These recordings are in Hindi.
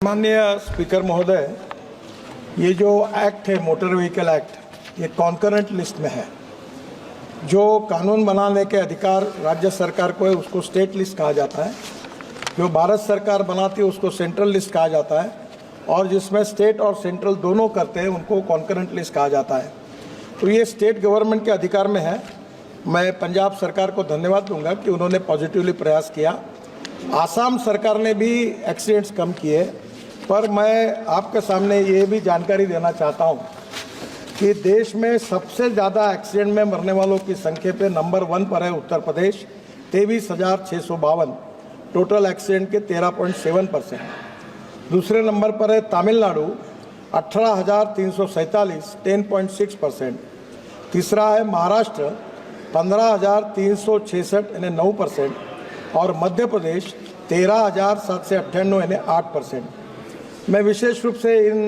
माननीय स्पीकर महोदय, ये जो एक्ट है मोटर व्हीकल एक्ट, ये कॉन्करेंट लिस्ट में है। जो कानून बनाने के अधिकार राज्य सरकार को है उसको स्टेट लिस्ट कहा जाता है, जो भारत सरकार बनाती है उसको सेंट्रल लिस्ट कहा जाता है, और जिसमें स्टेट और सेंट्रल दोनों करते हैं उनको कॉन्करेंट लिस्ट कहा जाता है। तो ये स्टेट गवर्नमेंट के अधिकार में है। मैं पंजाब सरकार को धन्यवाद दूंगा कि उन्होंने पॉजिटिवली प्रयास किया। आसाम सरकार ने भी एक्सीडेंट्स कम किए, पर मैं आपके सामने ये भी जानकारी देना चाहता हूँ कि देश में सबसे ज़्यादा एक्सीडेंट में मरने वालों की संख्या पे नंबर 1 पर है उत्तर प्रदेश, 23,652, टोटल एक्सीडेंट के 13.7%। दूसरे नंबर पर है तमिलनाडु, 18,347, 10.6%। तीसरा है महाराष्ट्र, 15,366, यानी 9%, और मध्य प्रदेश 13,798, यानी 8%। मैं विशेष रूप से इन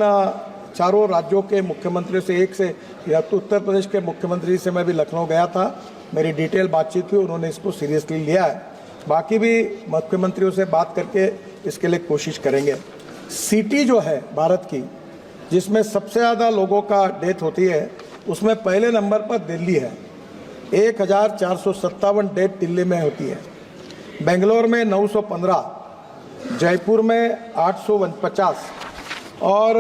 चारों राज्यों के मुख्यमंत्रियों से, एक से या तो उत्तर प्रदेश के मुख्यमंत्री से मैं भी लखनऊ गया था, मेरी डिटेल बातचीत हुई, उन्होंने इसको सीरियसली लिया है। बाकी भी मुख्यमंत्रियों से बात करके इसके लिए कोशिश करेंगे। सिटी जो है भारत की, जिसमें सबसे ज़्यादा लोगों का डेथ होती है, उसमें पहले नंबर पर दिल्ली है। 1,457 डेथ दिल्ली में होती है। बेंगलोर में 915, जयपुर में 850, और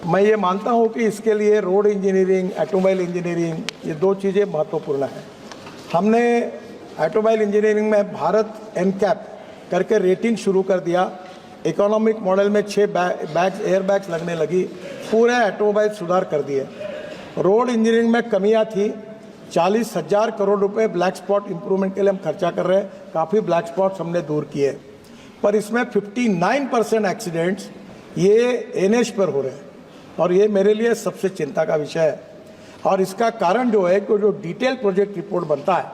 मैं ये मानता हूँ कि इसके लिए रोड इंजीनियरिंग, ऑटोमोबाइल इंजीनियरिंग, ये 2 चीज़ें महत्वपूर्ण हैं। हमने ऑटोमोबाइल इंजीनियरिंग में भारत एनकैप करके रेटिंग शुरू कर दिया। इकोनॉमिक मॉडल में 6 एयर बैग्स लगने लगी, पूरे ऑटोमोबाइल सुधार कर दिए। रोड इंजीनियरिंग में कमियां थी, 40,000 करोड़ रुपए ब्लैक स्पॉट इंप्रूवमेंट के लिए हम खर्चा कर रहे हैं, काफ़ी ब्लैक स्पॉट्स हमने दूर किए, पर इसमें 59% एक्सीडेंट्स ये एनएच पर हो रहे हैं, और ये मेरे लिए सबसे चिंता का विषय है। और इसका कारण जो है कि जो डिटेल प्रोजेक्ट रिपोर्ट बनता है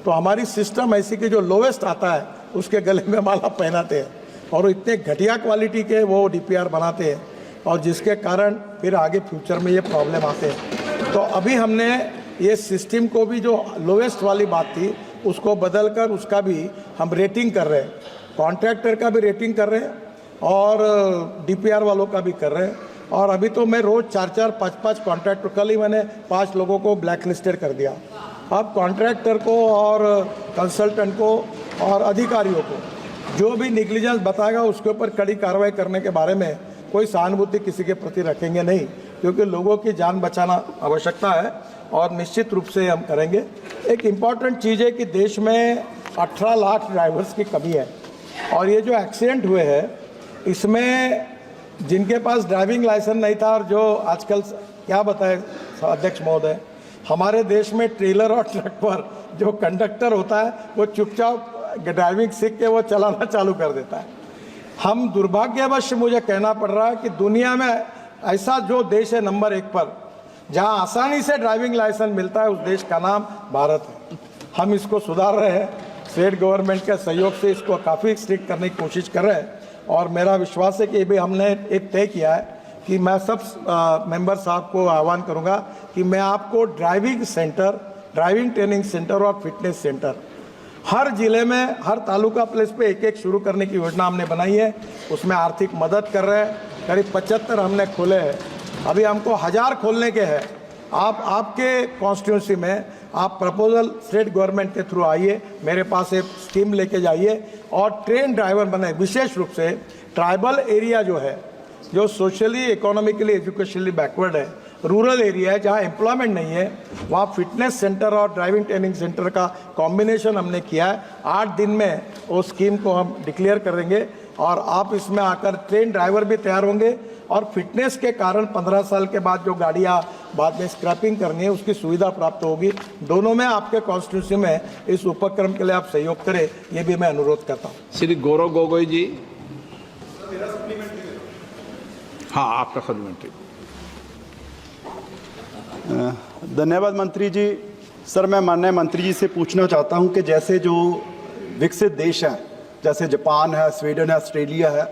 तो हमारी सिस्टम ऐसी कि जो लोवेस्ट आता है उसके गले में माला पहनाते हैं, और इतने घटिया क्वालिटी के वो डीपीआर बनाते हैं, और जिसके कारण फिर आगे फ्यूचर में ये प्रॉब्लम आते हैं। तो अभी हमने ये सिस्टम को भी, जो लोवेस्ट वाली बात थी, उसको बदल कर उसका भी हम रेटिंग कर रहे हैं, कॉन्ट्रैक्टर का भी रेटिंग कर रहे हैं और डीपीआर वालों का भी कर रहे हैं। और अभी तो मैं रोज़ 4-4, 5-5 कॉन्ट्रैक्टर, कल ही मैंने 5 लोगों को ब्लैक लिस्टेड कर दिया। अब कॉन्ट्रैक्टर को और कंसल्टेंट को और अधिकारियों को जो भी निग्लिजेंस बताएगा उसके ऊपर कड़ी कार्रवाई करने के बारे में कोई सहानुभूति किसी के प्रति रखेंगे नहीं, क्योंकि लोगों की जान बचाना आवश्यकता है, और निश्चित रूप से हम करेंगे। एक इम्पॉर्टेंट चीज़ है कि देश में 18 लाख ड्राइवर्स की कमी है, और ये जो एक्सीडेंट हुए हैं इसमें जिनके पास ड्राइविंग लाइसेंस नहीं था, और जो आजकल क्या बताए अध्यक्ष महोदय, हमारे देश में ट्रेलर और ट्रक पर जो कंडक्टर होता है वो चुपचाप ड्राइविंग सीख के वो चलाना चालू कर देता है। हम दुर्भाग्यवश मुझे कहना पड़ रहा है कि दुनिया में ऐसा जो देश है नंबर 1 पर, जहां आसानी से ड्राइविंग लाइसेंस मिलता है, उस देश का नाम भारत है। हम इसको सुधार रहे हैं, स्टेट गवर्नमेंट के सहयोग से इसको काफ़ी स्ट्रिक्ट करने की कोशिश कर रहे हैं, और मेरा विश्वास है कि भी हमने एक तय किया है कि मैं सब मेंबर साहब को आह्वान करूंगा कि मैं आपको driving centre, driving training centre और फिटनेस सेंटर हर जिले में, हर तालुका प्लेस पे एक शुरू करने की योजना हमने बनाई है। उसमें आर्थिक मदद कर रहे हैं, करीब 75 हमने खोले हैं, अभी हमको 1000 खोलने के हैं। आप आपके कॉन्स्टिट्यूंसी में आप प्रपोजल स्टेट गवर्नमेंट के थ्रू आइए, मेरे पास एक स्कीम लेके जाइए और ट्रेन ड्राइवर बने। विशेष रूप से ट्राइबल एरिया जो है, जो सोशली, इकोनॉमिकली, एजुकेशनली बैकवर्ड है, रूरल एरिया है, जहाँ एम्प्लॉयमेंट नहीं है, वहाँ फिटनेस सेंटर और ड्राइविंग ट्रेनिंग सेंटर का कॉम्बिनेशन हमने किया है। 8 दिन में वो स्कीम को हम डिक्लेयर करेंगे, और आप इसमें आकर ट्रेन ड्राइवर भी तैयार होंगे, और फिटनेस के कारण 15 साल के बाद जो गाड़ियाँ बाद में स्क्रैपिंग करनी है उसकी सुविधा प्राप्त होगी। दोनों में आपके कॉन्स्टिट्यूंसी में इस उपक्रम के लिए आप सहयोग करें, ये भी मैं अनुरोध करता हूँ। श्री गौरव गोगोई जी। हाँ, आपका सप्लीमेंट्री। धन्यवाद मंत्री जी। सर, मैं माननीय मंत्री जी से पूछना चाहता हूं कि जैसे जो विकसित देश हैं, जैसे जापान है, स्वीडन है, ऑस्ट्रेलिया है,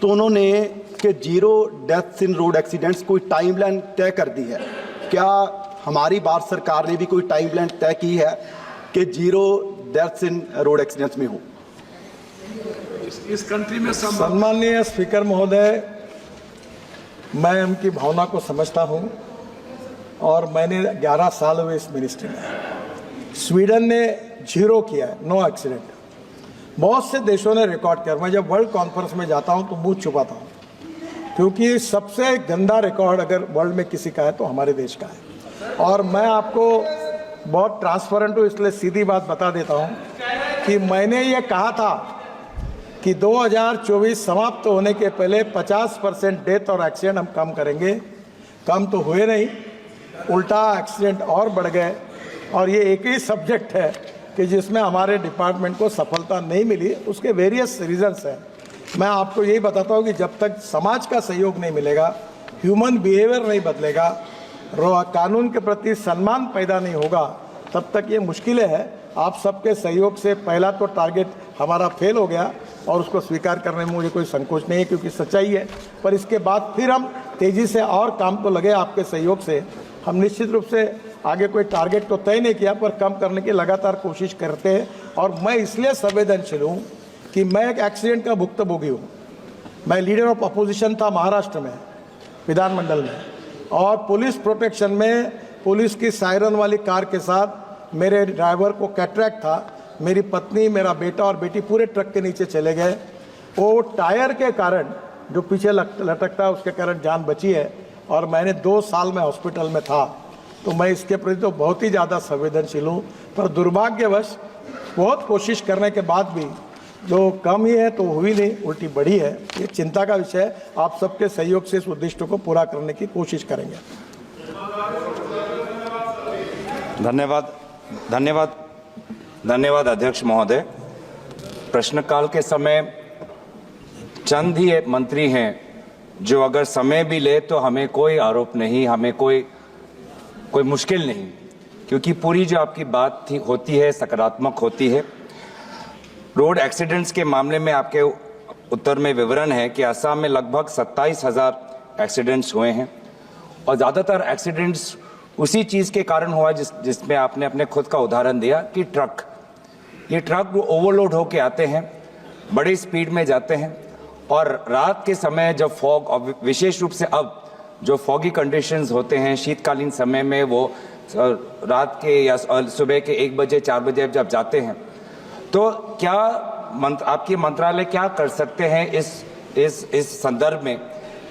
तो उन्होंने कि 0 डेथ्स इन रोड एक्सीडेंट्स कोई टाइमलाइन तय कर दी है। क्या हमारी भारत सरकार ने भी कोई टाइमलाइन तय की है कि 0 डेथ्स इन रोड एक्सीडेंट्स में हो? इस कंट्री में सम्माननीय स्पीकर महोदय, मैं उनकी भावना को समझता हूं और मैंने 11 साल हुए इस मिनिस्ट्री में। स्वीडन ने 0 किया है, नो एक्सीडेंट। बहुत से देशों ने रिकॉर्ड किया। मैं जब वर्ल्ड कॉन्फ्रेंस में जाता हूं तो मुंह छुपाता हूं, क्योंकि सबसे गंदा रिकॉर्ड अगर वर्ल्ड में किसी का है तो हमारे देश का है। और मैं आपको बहुत ट्रांसपेरेंट हूँ, इसलिए सीधी बात बता देता हूँ कि मैंने ये कहा था कि 2024 समाप्त होने के पहले 50% डेथ और एक्सीडेंट हम कम करेंगे। कम तो हुए नहीं, उल्टा एक्सीडेंट और बढ़ गए। और ये एक ही सब्जेक्ट है कि जिसमें हमारे डिपार्टमेंट को सफलता नहीं मिली। उसके वेरियस रीजंस हैं। मैं आपको यही बताता हूँ कि जब तक समाज का सहयोग नहीं मिलेगा, ह्यूमन बिहेवियर नहीं बदलेगा, कानून के प्रति सम्मान पैदा नहीं होगा, तब तक ये मुश्किलें हैं। आप सबके सहयोग से पहला तो टारगेट हमारा फेल हो गया और उसको स्वीकार करने में मुझे कोई संकोच नहीं है, क्योंकि सच्चाई है। पर इसके बाद फिर हम तेज़ी से और काम तो लगे आपके सहयोग से। हम निश्चित रूप से आगे कोई टारगेट तो तय नहीं किया, पर कम करने की लगातार कोशिश करते हैं। और मैं इसलिए संवेदनशील हूँ कि मैं एक एक्सीडेंट का भुक्तभोगी हूँ। मैं लीडर ऑफ अपोजिशन था महाराष्ट्र में, विधानमंडल में, और पुलिस प्रोटेक्शन में पुलिस की सायरन वाली कार के साथ मेरे ड्राइवर को कैटरैक्ट था। मेरी पत्नी, मेरा बेटा और बेटी पूरे ट्रक के नीचे चले गए। वो टायर के कारण जो पीछे लटकता है उसके कारण जान बची है। और मैंने 2 साल में हॉस्पिटल में था। तो मैं इसके प्रति तो बहुत ही ज़्यादा संवेदनशील हूँ। पर दुर्भाग्यवश बहुत कोशिश करने के बाद भी जो कम ही है तो हुई नहीं, उल्टी बढ़ी है। ये चिंता का विषय है। आप सबके सहयोग से इस उद्देश्य को पूरा करने की कोशिश करेंगे। धन्यवाद अध्यक्ष महोदय। प्रश्नकाल के समय चंद ही मंत्री हैं जो अगर समय भी ले तो हमें कोई आरोप नहीं, हमें कोई मुश्किल नहीं, क्योंकि पूरी जो आपकी बात होती है सकारात्मक होती है। रोड एक्सीडेंट्स के मामले में आपके उत्तर में विवरण है कि असम में लगभग 27,000 एक्सीडेंट्स हुए हैं और ज़्यादातर एक्सीडेंट्स उसी चीज़ के कारण हुआ जिसमें आपने अपने खुद का उदाहरण दिया कि ये ट्रक ओवरलोड होके आते हैं, बड़ी स्पीड में जाते हैं और रात के समय जब फॉग, और विशेष रूप से अब जो फॉगी कंडीशंस होते हैं शीतकालीन समय में, वो रात के या सुबह के 1 बजे 4 बजे जब जाते हैं, तो क्या आपकी मंत्रालय क्या कर सकते हैं इस संदर्भ में?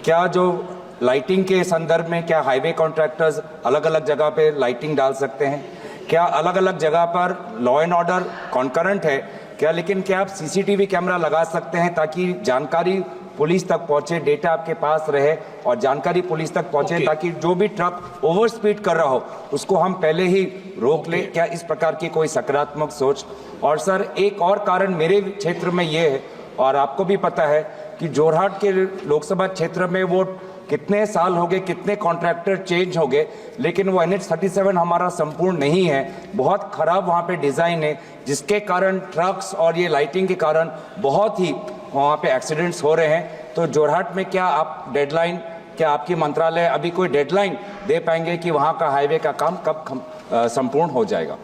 क्या जो लाइटिंग के संदर्भ में क्या हाईवे कॉन्ट्रैक्टर्स अलग अलग जगह पे लाइटिंग डाल सकते हैं? क्या अलग अलग जगह पर लॉ एंड ऑर्डर कॉन्करेंट है क्या, लेकिन क्या आप सीसीटीवी कैमरा लगा सकते हैं ताकि जानकारी पुलिस तक पहुंचे, डेटा आपके पास रहे और जानकारी पुलिस तक पहुंचे ताकि जो भी ट्रक ओवर स्पीड कर रहा हो उसको हम पहले ही रोक ले? क्या इस प्रकार की कोई सकारात्मक सोच? और सर, एक और कारण मेरे क्षेत्र में ये है और आपको भी पता है कि जोरहाट के लोकसभा क्षेत्र में वो कितने साल हो गए, कितने कॉन्ट्रैक्टर चेंज हो गए, लेकिन वो NH-37 हमारा संपूर्ण नहीं है। बहुत खराब वहाँ पे डिज़ाइन है, जिसके कारण ट्रक्स और ये लाइटिंग के कारण बहुत ही वहाँ पे एक्सीडेंट्स हो रहे हैं। तो जोरहाट में क्या आप डेडलाइन, क्या आपकी मंत्रालय अभी कोई डेडलाइन दे पाएंगे कि वहाँ का हाईवे का काम कब संपूर्ण हो जाएगा?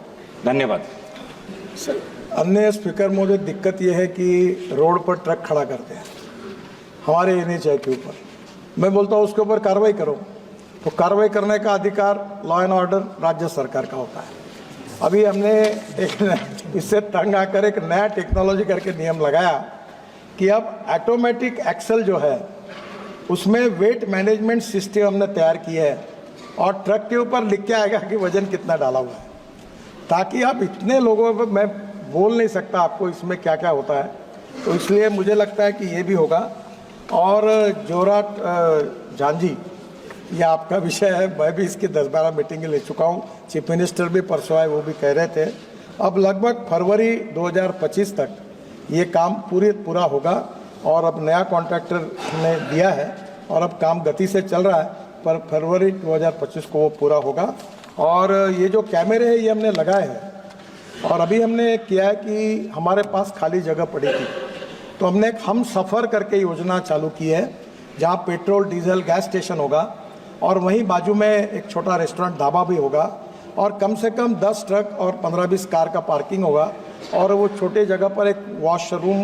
धन्यवाद सर। अन्य स्पीकर महोदय, दिक्कत यह है कि रोड पर ट्रक खड़ा करते हैं हमारे NH के ऊपर। मैं बोलता हूँ उसके ऊपर कार्रवाई करो, तो कार्रवाई करने का अधिकार लॉ एंड ऑर्डर राज्य सरकार का होता है। अभी हमने इससे तंग आकर एक नया टेक्नोलॉजी करके नियम लगाया कि अब ऑटोमेटिक एक्सल जो है उसमें वेट मैनेजमेंट सिस्टम हमने तैयार की है और ट्रक के ऊपर लिख के आएगा कि वजन कितना डाला हुआ है, ताकि आप इतने लोगों पर, मैं बोल नहीं सकता आपको इसमें क्या क्या होता है। तो इसलिए मुझे लगता है कि ये भी होगा। और जोरहाट झांझी, ये आपका विषय है। मैं भी इसकी 10-12 मीटिंगें ले चुका हूँ। चीफ मिनिस्टर भी परसों आए, वो भी कह रहे थे। अब लगभग फरवरी 2025 तक ये काम पूरा होगा और अब नया कॉन्ट्रैक्टर ने दिया है और अब काम गति से चल रहा है, पर फरवरी 2025 को वो पूरा होगा। और ये जो कैमरे हैं ये हमने लगाए हैं और अभी हमने किया है कि हमारे पास खाली जगह पड़ी थी, तो हमने एक हम सफ़र करके योजना चालू की है, जहाँ पेट्रोल, डीजल, गैस स्टेशन होगा और वहीं बाजू में एक छोटा रेस्टोरेंट, ढाबा भी होगा और कम से कम 10 ट्रक और 15-20 कार का पार्किंग होगा, और वो छोटे जगह पर एक वॉशरूम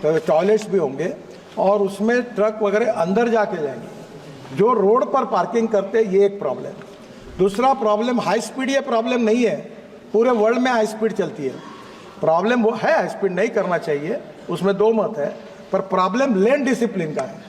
टॉयलेट्स भी होंगे और उसमें ट्रक वगैरह अंदर जाके जाएंगे। जो रोड पर पार्किंग करते हैं ये एक प्रॉब्लम। दूसरा प्रॉब्लम हाई स्पीड, ये प्रॉब्लम नहीं है, पूरे वर्ल्ड में हाई स्पीड चलती है। प्रॉब्लम वो है हाई स्पीड नहीं करना चाहिए, उसमें दो मत है, पर प्रॉब्लम लेन डिसिप्लिन का है।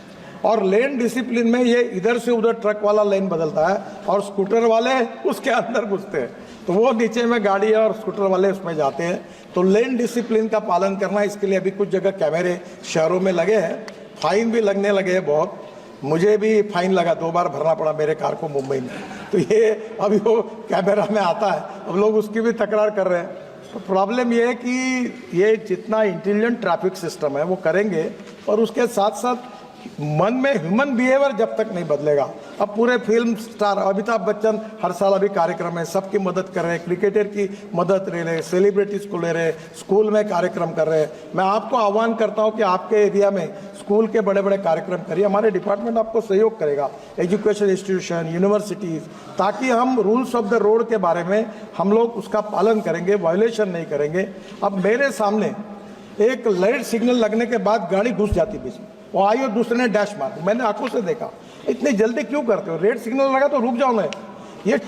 और लेन डिसिप्लिन में ये इधर से उधर ट्रक वाला लेन बदलता है और स्कूटर वाले उसके अंदर घुसते हैं, तो वो नीचे में गाड़ी और स्कूटर वाले उसमें जाते हैं। तो लेन डिसिप्लिन का पालन करना, इसके लिए अभी कुछ जगह कैमरे शहरों में लगे हैं, फाइन भी लगने लगे हैं बहुत। मुझे भी फाइन लगा, 2 बार भरना पड़ा मेरे कार को मुंबई में। तो ये अभी वो कैमरा में आता है, अब लोग उसकी भी तकरार कर रहे हैं। तो प्रॉब्लम ये है कि ये जितना इंटेलिजेंट ट्रैफिक सिस्टम है वो करेंगे, और उसके साथ साथ मन में ह्यूमन बिहेवियर जब तक नहीं बदलेगा। अब पूरे फिल्म स्टार अमिताभ बच्चन हर साल अभी कार्यक्रम है, सबकी मदद कर रहे हैं, क्रिकेटर की मदद ले रहे हैं, सेलिब्रिटीज को ले रहे हैं, स्कूल में कार्यक्रम कर रहे हैं। मैं आपको आह्वान करता हूं कि आपके एरिया में स्कूल के बड़े बड़े कार्यक्रम करिए, हमारे डिपार्टमेंट आपको सहयोग करेगा, एजुकेशन इंस्टीट्यूशन, यूनिवर्सिटीज़, ताकि हम रूल्स ऑफ द रोड के बारे में हम लोग उसका पालन करेंगे, वायोलेशन नहीं करेंगे। अब मेरे सामने एक लाइट सिग्नल लगने के बाद गाड़ी घुस जाती बीच में, वो आई और दूसरे ने डैश मार, मैंने आंखों से देखा। इतनी जल्दी क्यों करते हो? रेड सिग्नल लगा तो रुक जाओ ना। ये